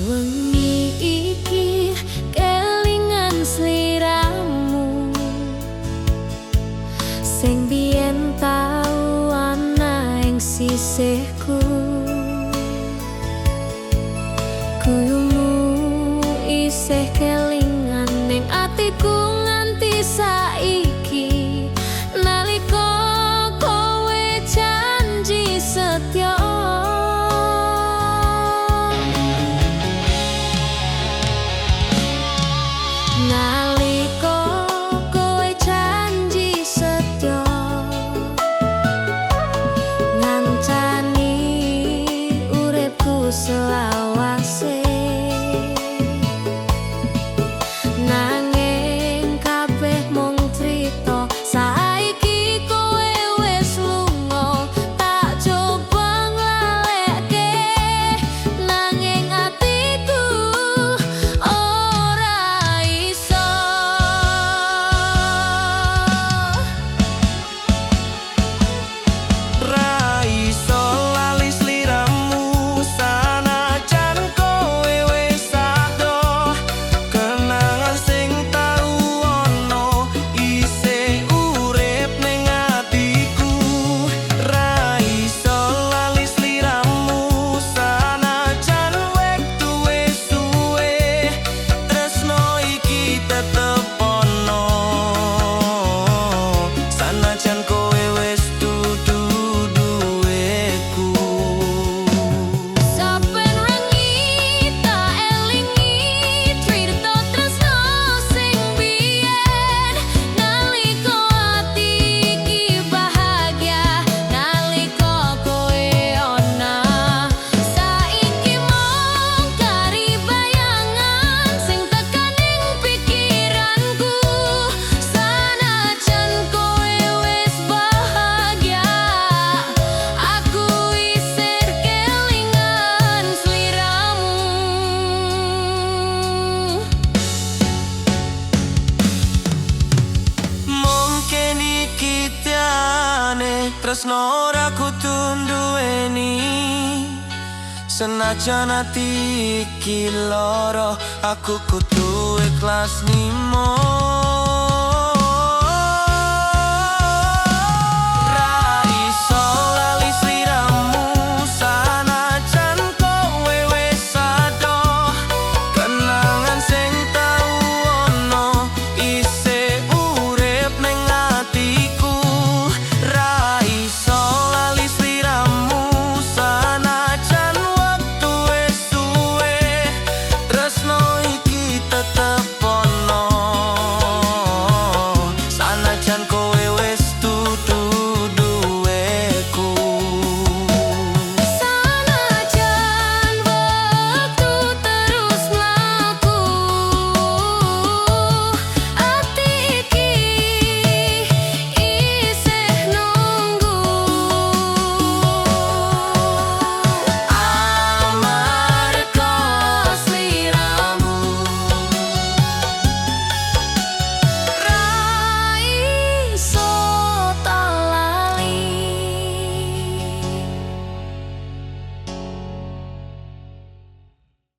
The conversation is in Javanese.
Wengi iki kelingan sliramu sing biyen tau ana ing sisihku. Guyumu isih kelingan ning atiku nganti saiki, nalika kowe janji setya. Nalika kowe janji setya, ngancani uripku selawase. Nanging kabeh mung crita, saiki kowe wis lunga. Tak coba nglalekke, nanging atiku ora iso. Ra iso lali sliramu sanajan kowe wis adoh. Kenangan sing tau ono isih urip ning atiku. Ra iso lali sliramu sanajan wektu wis suwe. Tresno iki tetep ono sanajan kowe wis dudu duweku. Saben wengi tak elingi crita tresno sing biyen, nalika ati iki bahagia, nalika kowe ana. Saiki mung kari bayangan sing tekaning pikiranku, sanajan kowe wis bahagia, aku isih kelingan sliramu. Mungkin iki tiane tresno ora kudu nduweni. Senajan ati iki lara, aku kudu ikhlas nimo.